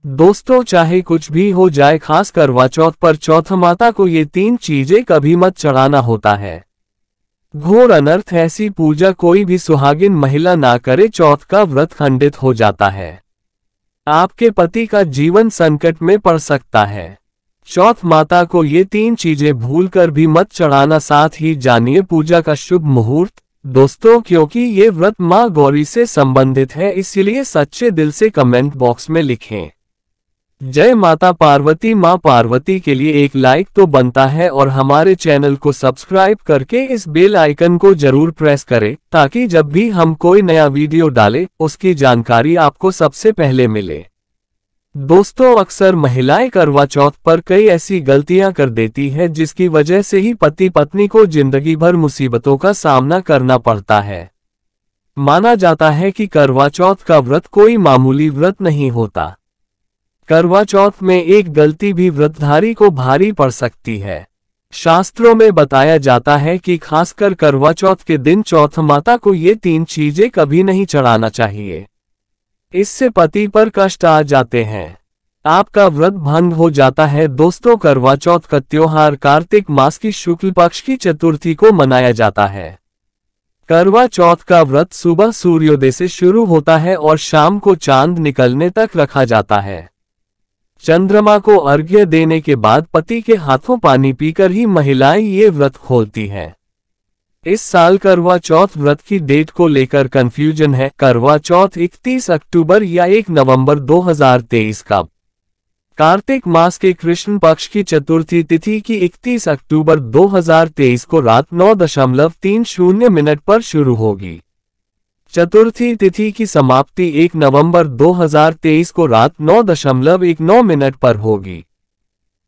दोस्तों, चाहे कुछ भी हो जाए, खास करवा चौथ पर चौथ माता को ये 3 चीजें कभी मत चढ़ाना होता है। घोर अनर्थ, ऐसी पूजा कोई भी सुहागिन महिला ना करे, चौथ का व्रत खंडित हो जाता है। आपके पति का जीवन संकट में पड़ सकता है। चौथ माता को ये 3 चीजें भूलकर भी मत चढ़ाना। साथ ही जानिए पूजा का शुभ मुहूर्त। दोस्तों, क्योंकि ये व्रत माँ गौरी से संबंधित है, इसलिए सच्चे दिल से कमेंट बॉक्स में लिखें जय माता पार्वती। माँ पार्वती के लिए एक लाइक तो बनता है और हमारे चैनल को सब्सक्राइब करके इस बेल आइकन को जरूर प्रेस करें, ताकि जब भी हम कोई नया वीडियो डालें उसकी जानकारी आपको सबसे पहले मिले। दोस्तों, अक्सर महिलाएं करवा चौथ पर कई ऐसी गलतियां कर देती हैं जिसकी वजह से ही पति पत्नी को जिंदगी भर मुसीबतों का सामना करना पड़ता है। माना जाता है कि करवा चौथ का व्रत कोई मामूली व्रत नहीं होता। करवा चौथ में एक गलती भी व्रतधारी को भारी पड़ सकती है। शास्त्रों में बताया जाता है कि खासकर करवा चौथ के दिन चौथ माता को ये 3 चीजें कभी नहीं चढ़ाना चाहिए। इससे पति पर कष्ट आ जाते हैं, आपका व्रत भंग हो जाता है। दोस्तों, करवा चौथ का त्योहार कार्तिक मास की शुक्ल पक्ष की चतुर्थी को मनाया जाता है। करवा चौथ का व्रत सुबह सूर्योदय से शुरू होता है और शाम को चांद निकलने तक रखा जाता है। चंद्रमा को अर्घ्य देने के बाद पति के हाथों पानी पीकर ही महिलाएं ये व्रत खोलती हैं। इस साल करवा चौथ व्रत की डेट को लेकर कंफ्यूजन है। करवा चौथ 31 अक्टूबर या 1 नवंबर 2023 का कार्तिक मास के कृष्ण पक्ष की चतुर्थी तिथि की 31 अक्टूबर 2023 को रात 9:30 पर शुरू होगी। चतुर्थी तिथि की समाप्ति 1 नवंबर 2023 को रात 9:19 पर होगी।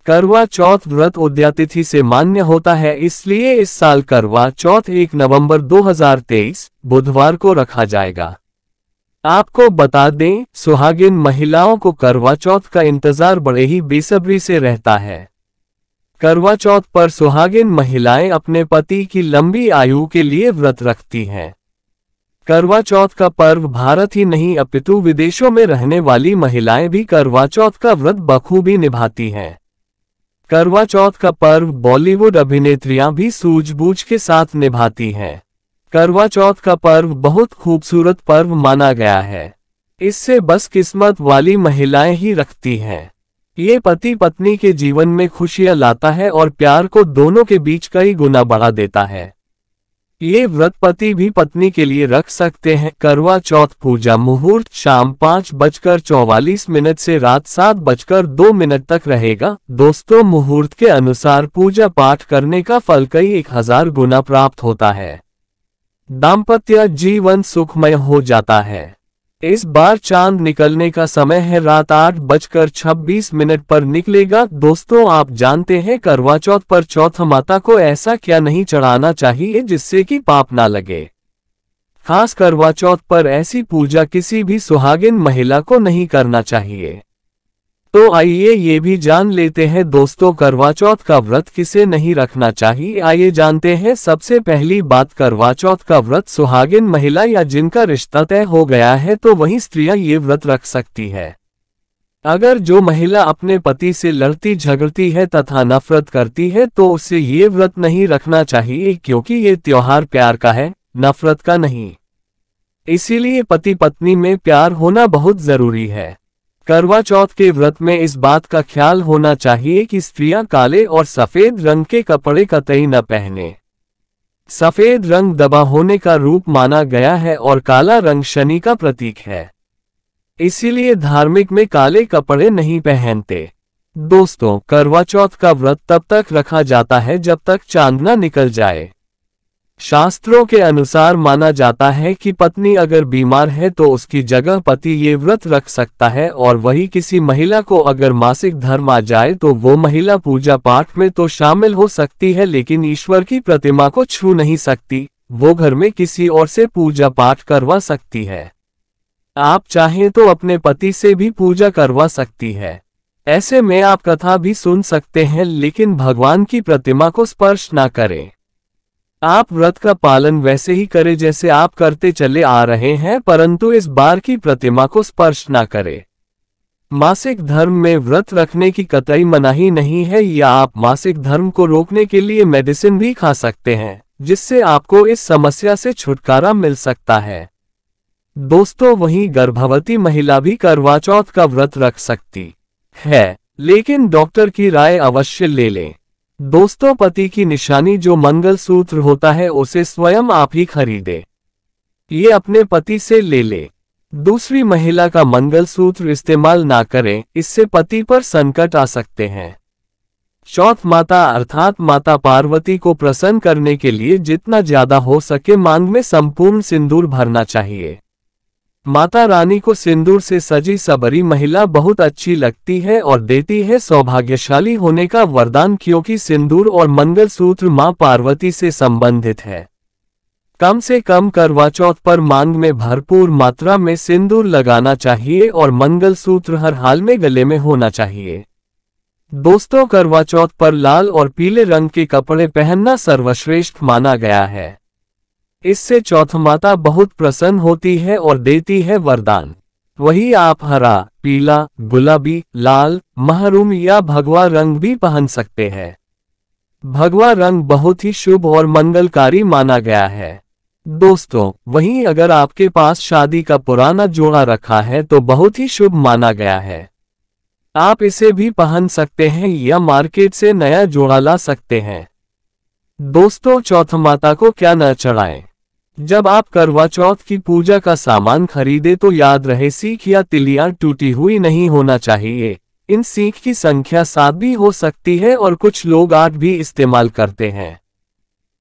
करवा चौथ व्रत उदया तिथि से मान्य होता है, इसलिए इस साल करवा चौथ 1 नवंबर 2023 बुधवार को रखा जाएगा। आपको बता दें, सुहागिन महिलाओं को करवा चौथ का इंतजार बड़े ही बेसब्री से रहता है। करवा चौथ पर सुहागिन महिलाएं अपने पति की लंबी आयु के लिए व्रत रखती हैं। करवा चौथ का पर्व भारत ही नहीं अपितु विदेशों में रहने वाली महिलाएं भी करवा चौथ का व्रत बखूबी निभाती हैं। करवा चौथ का पर्व बॉलीवुड अभिनेत्रियां भी सूझबूझ के साथ निभाती हैं। करवा चौथ का पर्व बहुत खूबसूरत पर्व माना गया है। इससे बस किस्मत वाली महिलाएं ही रखती हैं। ये पति पत्नी के जीवन में खुशियां लाता है और प्यार को दोनों के बीच कई गुना बढ़ा देता है। ये व्रत पति भी पत्नी के लिए रख सकते हैं। करवा चौथ पूजा मुहूर्त शाम 5:44 से रात 7:02 तक रहेगा। दोस्तों, मुहूर्त के अनुसार पूजा पाठ करने का फल कई 1000 गुना प्राप्त होता है। दाम्पत्य जीवन सुखमय हो जाता है। इस बार चांद निकलने का समय है, रात 8:26 पर निकलेगा। दोस्तों, आप जानते हैं करवा चौथ पर चौथ माता को ऐसा क्या नहीं चढ़ाना चाहिए जिससे कि पाप ना लगे। खास करवा चौथ पर ऐसी पूजा किसी भी सुहागिन महिला को नहीं करना चाहिए। तो आइए ये भी जान लेते हैं दोस्तों, करवा चौथ का व्रत किसे नहीं रखना चाहिए। आइए जानते हैं। सबसे पहली बात, करवा चौथ का व्रत सुहागिन महिला या जिनका रिश्ता तय हो गया है तो वही स्त्रियां ये व्रत रख सकती है। अगर जो महिला अपने पति से लड़ती झगड़ती है तथा नफरत करती है तो उसे ये व्रत नहीं रखना चाहिए, क्योंकि ये त्योहार प्यार का है, नफरत का नहीं। इसीलिए पति पत्नी में प्यार होना बहुत जरूरी है। करवा चौथ के व्रत में इस बात का ख्याल होना चाहिए कि स्त्रियां काले और सफेद रंग के कपड़े कतई न पहने। सफेद रंग दबा होने का रूप माना गया है और काला रंग शनि का प्रतीक है। इसीलिए धार्मिक में काले कपड़े नहीं पहनते। दोस्तों, करवा चौथ का व्रत तब तक रखा जाता है जब तक चांद न निकल जाए। शास्त्रों के अनुसार माना जाता है कि पत्नी अगर बीमार है तो उसकी जगह पति ये व्रत रख सकता है, और वही किसी महिला को अगर मासिक धर्म आ जाए तो वो महिला पूजा पाठ में तो शामिल हो सकती है, लेकिन ईश्वर की प्रतिमा को छू नहीं सकती। वो घर में किसी और से पूजा पाठ करवा सकती है। आप चाहें तो अपने पति से भी पूजा करवा सकती है। ऐसे में आप कथा भी सुन सकते हैं, लेकिन भगवान की प्रतिमा को स्पर्श ना करें। आप व्रत का पालन वैसे ही करें जैसे आप करते चले आ रहे हैं, परंतु इस बार की प्रतिमा को स्पर्श ना करें। मासिक धर्म में व्रत रखने की कतई मनाही नहीं है, या आप मासिक धर्म को रोकने के लिए मेडिसिन भी खा सकते हैं, जिससे आपको इस समस्या से छुटकारा मिल सकता है। दोस्तों, वहीं गर्भवती महिला भी करवा चौथ का व्रत रख सकती है, लेकिन डॉक्टर की राय अवश्य ले लें। दोस्तों, पति की निशानी जो मंगलसूत्र होता है उसे स्वयं आप ही खरीदें। ये अपने पति से ले ले। दूसरी महिला का मंगलसूत्र इस्तेमाल ना करें, इससे पति पर संकट आ सकते हैं। चौथ माता अर्थात माता पार्वती को प्रसन्न करने के लिए जितना ज्यादा हो सके मांग में संपूर्ण सिंदूर भरना चाहिए। माता रानी को सिंदूर से सजी सबरी महिला बहुत अच्छी लगती है और देती है सौभाग्यशाली होने का वरदान, क्योंकि सिंदूर और मंगलसूत्र मां पार्वती से संबंधित है। कम से कम करवा चौथ पर मांग में भरपूर मात्रा में सिंदूर लगाना चाहिए और मंगलसूत्र हर हाल में गले में होना चाहिए। दोस्तों, करवा चौथ पर लाल और पीले रंग के कपड़े पहनना सर्वश्रेष्ठ माना गया है। इससे चौथ माता बहुत प्रसन्न होती है और देती है वरदान। वही आप हरा, पीला, गुलाबी, लाल, महरून या भगवा रंग भी पहन सकते हैं। भगवा रंग बहुत ही शुभ और मंगलकारी माना गया है। दोस्तों, वहीं अगर आपके पास शादी का पुराना जोड़ा रखा है तो बहुत ही शुभ माना गया है। आप इसे भी पहन सकते हैं या मार्केट से नया जोड़ा ला सकते हैं। दोस्तों, चौथ माता को क्या न चढ़ाएं? जब आप करवा चौथ की पूजा का सामान खरीदे तो याद रहे, सीख या तिलियां टूटी हुई नहीं होना चाहिए। इन सीख की संख्या 7 भी हो सकती है और कुछ लोग 8 भी इस्तेमाल करते हैं।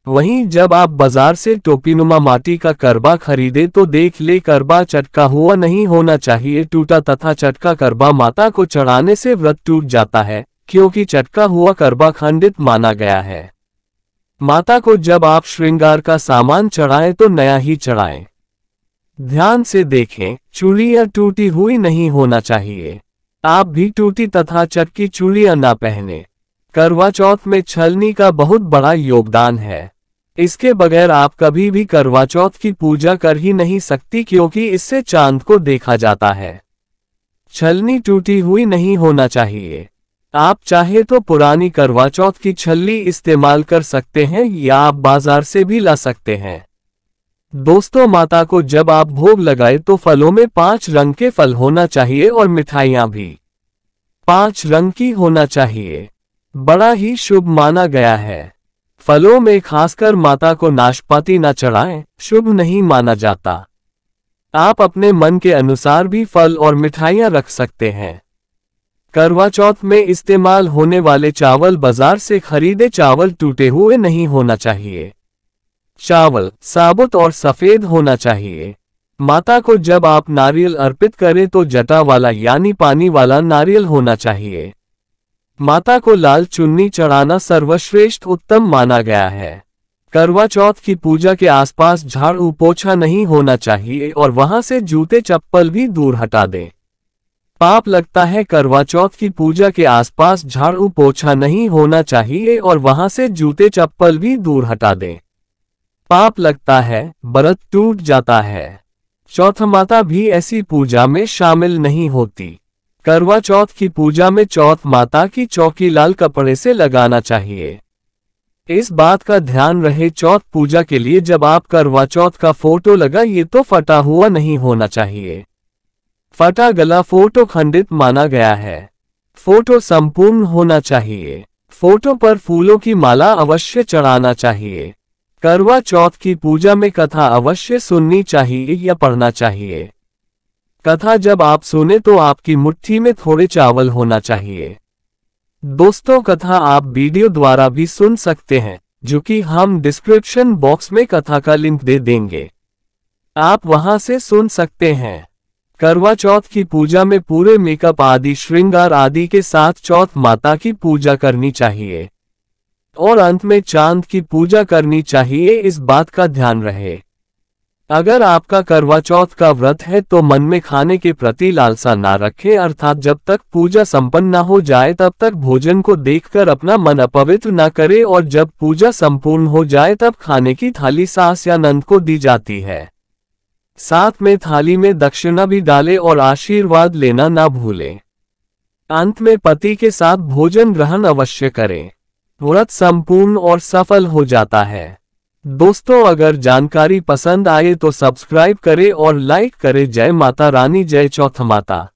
वहीं जब आप बाजार से टोपीनुमा माटी का करबा खरीदे तो देख ले करबा चटका हुआ नहीं होना चाहिए। टूटा तथा चटका करबा माता को चढ़ाने से व्रत टूट जाता है, क्योंकि चटका हुआ करबा खंडित माना गया है। माता को जब आप श्रृंगार का सामान चढ़ाएं तो नया ही चढ़ाएं। ध्यान से देखें, चूड़ियां टूटी हुई नहीं होना चाहिए। आप भी टूटी तथा चटकी चूड़ियां ना पहने। करवा चौथ में छलनी का बहुत बड़ा योगदान है। इसके बगैर आप कभी भी करवा चौथ की पूजा कर ही नहीं सकती, क्योंकि इससे चांद को देखा जाता है। छलनी टूटी हुई नहीं होना चाहिए। आप चाहे तो पुरानी करवा चौथ की छल्ली इस्तेमाल कर सकते हैं या आप बाजार से भी ला सकते हैं। दोस्तों, माता को जब आप भोग लगाए तो फलों में 5 रंग के फल होना चाहिए और मिठाइयां भी 5 रंग की होना चाहिए। बड़ा ही शुभ माना गया है। फलों में खासकर माता को नाशपाती न चढ़ाएं, शुभ नहीं माना जाता। आप अपने मन के अनुसार भी फल और मिठाइयां रख सकते हैं। करवा चौथ में इस्तेमाल होने वाले चावल बाजार से खरीदे चावल टूटे हुए नहीं होना चाहिए। चावल साबुत और सफेद होना चाहिए। माता को जब आप नारियल अर्पित करें तो जटा वाला यानी पानी वाला नारियल होना चाहिए। माता को लाल चुन्नी चढ़ाना सर्वश्रेष्ठ उत्तम माना गया है। करवा चौथ की पूजा के आसपास झाड़ू पोछा नहीं होना चाहिए और वहां से जूते चप्पल भी दूर हटा दें। पाप लगता है। करवा चौथ की पूजा के आसपास झाड़ू पोछा नहीं होना चाहिए और वहां से जूते चप्पल भी दूर हटा दें। पाप लगता है, व्रत टूट जाता है। चौथ माता भी ऐसी पूजा में शामिल नहीं होती। करवा चौथ की पूजा में चौथ माता की चौकी लाल कपड़े से लगाना चाहिए। इस बात का ध्यान रहे, चौथ पूजा के लिए जब आप करवा चौथ का फोटो लगाइए तो फटा हुआ नहीं होना चाहिए। फटा गला फोटो खंडित माना गया है। फोटो संपूर्ण होना चाहिए। फोटो पर फूलों की माला अवश्य चढ़ाना चाहिए। करवा चौथ की पूजा में कथा अवश्य सुननी चाहिए या पढ़ना चाहिए। कथा जब आप सुने तो आपकी मुट्ठी में थोड़े चावल होना चाहिए। दोस्तों, कथा आप वीडियो द्वारा भी सुन सकते हैं, जो कि हम डिस्क्रिप्शन बॉक्स में कथा का लिंक दे देंगे। आप वहां से सुन सकते हैं। करवा चौथ की पूजा में पूरे मेकअप आदि श्रृंगार आदि के साथ चौथ माता की पूजा करनी चाहिए और अंत में चांद की पूजा करनी चाहिए। इस बात का ध्यान रहे। अगर आपका करवा चौथ का व्रत है तो मन में खाने के प्रति लालसा ना रखें, अर्थात जब तक पूजा संपन्न न हो जाए तब तक भोजन को देखकर अपना मन अपवित्र न करे और जब पूजा संपूर्ण हो जाए तब खाने की थाली सास या नंद को दी जाती है। साथ में थाली में दक्षिणा भी डालें और आशीर्वाद लेना ना भूलें। अंत में पति के साथ भोजन ग्रहण अवश्य करें। व्रत संपूर्ण और सफल हो जाता है। दोस्तों, अगर जानकारी पसंद आए तो सब्सक्राइब करें और लाइक करें। जय माता रानी, जय चौथ माता।